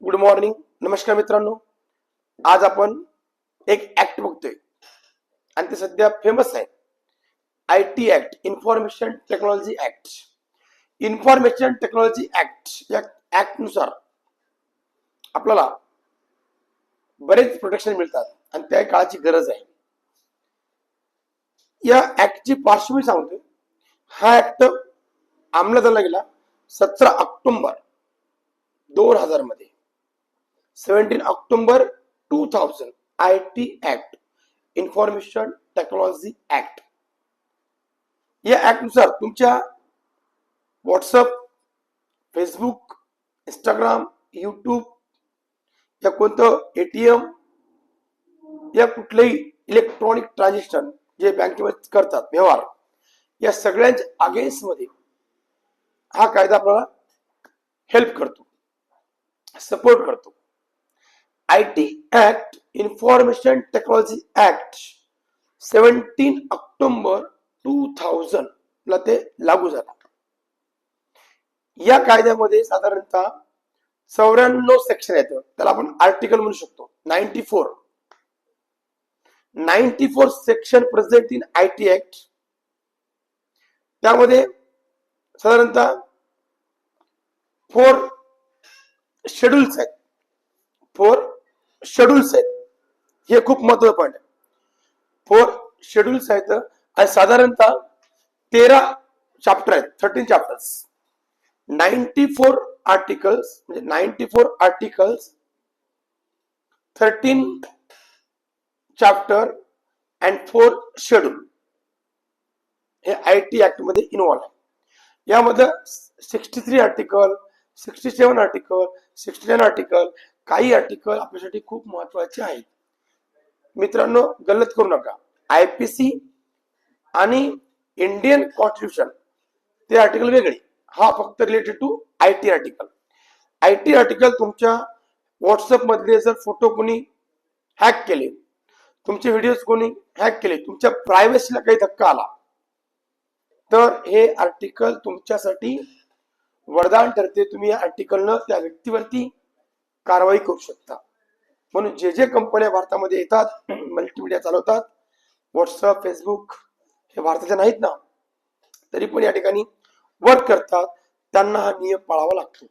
Good morning, नमस्कार मित्रांनो. आज आपण एक ऍक्ट बघतोय आणि ते सध्या फेमस आहे. IT act, information technology act. Information technology act या ऍक्ट नुसार आपल्याला बरेच प्रोटेक्शन मिळतात आणि त्या काळाची गरज आहे. या ऍक्टची पार्श्वभूमी सांगतोय. हा ऍक्ट अंमलात आणला गेला 17 ऑक्टोबर 2000 मध्ये. 17 October 2000 IT act, information technology act. या ऍक्ट नुसार तुमच्या व्हॉट्सअप, फेसबुक, इंस्टाग्राम, यूट्यूब या कोणतं ATM या कुठलेही इलेक्ट्रॉनिक ट्रान्झॅक्शन जे बँकेमध्ये करतात व्यवहार, या सगळ्यांच्या अगेन्स्ट मध्ये हा कायदा आपल्याला हेल्प करतो, सपोर्ट करतो. IT act, information technology act 17 October 2000 ला ते लागू झाला. या कायद्यामध्ये साधारणतः 94 सेक्शन येतं, त्याला आपण आर्टिकल म्हणू शकतो. 94 section present in IT act. त्यामध्ये साधारणतः 4 शेड्यूल्स आहेत. 4 शेड्यूल्स आहेत. हे खूप महत्त्वाचं पॉइंट आहे. 4 शेड्यूल्स आहेत आणि साधारणतः 13 चॅप्टर आहेत. 13 चॅप्टर्स. 94 आर्टिकल्स म्हणजे 94 आर्टिकल्स, 13 चॅप्टर अँड 4 शेड्यूल हे IT ऍक्ट मध्ये इन्व्हॉल्व आहे. यामध्ये 63 आर्टिकल, 67 आर्टिकल, 69 आर्टिकल, काही आर्टिकल आपल्यासाठी खूप महत्वाचे आहेत. मित्रांनो, गलत करू नका. IPC आणि इंडियन कॉन्स्टिट्यूशन ते आर्टिकल वेगळे. हा फक्त related to IT article. IT article तुमच्या व्हॉट्सअप मधले जर फोटो कोणी हॅक केले, तुमचे व्हिडिओज कोणी हॅक केले, तुमच्या प्रायव्हसीला काही धक्का आला, तर हे आर्टिकल तुमच्यासाठी वरदान ठरते. तुम्ही या आर्टिकलनं त्या व्यक्तीवरती कारवाई करू शकता. म्हणून जे कंपन्या भारतामध्ये येतात, मल्टीमीडिया चालवतात, व्हॉट्सअप, फेसबुक हे भारताच्या नाहीत ना, तरी पण या ठिकाणी वर्क करतात, त्यांना हा नियम पाळावा लागतो.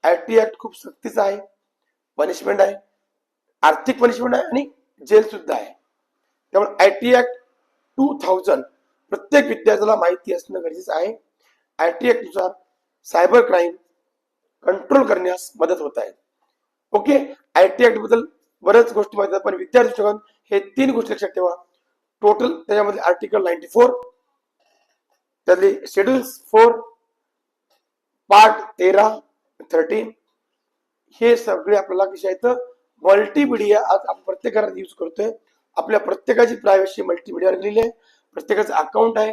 IT ऍक्ट खूप सक्तीचा आहे. पनिशमेंट आहे, आर्थिक पनिशमेंट आहे आणि जेल सुद्धा आहे. त्यामुळे IT ऍक्ट 2000 प्रत्येक विद्यार्थ्याला माहिती असणं गरजेचं आहे. IT ऍक्ट नुसार सायबर क्राईम कंट्रोल करण्यास मदत होत आहे. ओके, IT ऍक्ट बद्दल बऱ्याच गोष्टी माहिती आहेत, पण विद्यार्थी दृष्टिकोन हे 3 गोष्टी लक्षात ठेवा. टोटल त्याच्यामध्ये आर्टिकल 94, त्यातले शेड्यूल्स 4, पार्ट 13, 13 हे सगळे आपल्याला कसे आहेत. मल्टीमीडिया आज आपण प्रत्येक घरात यूज करतोय. आपल्या प्रत्येकाची प्रायव्हसी मल्टीमीडियावर गेलेली आहे. प्रत्येकाचं अकाउंट आहे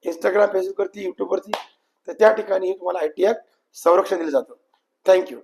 इंस्टाग्राम, फेसबुक वरती, युट्यूब वरती. तर त्या ठिकाणी तुम्हाला IT ऍक्ट संरक्षण दिलं जातं. थँक्यू.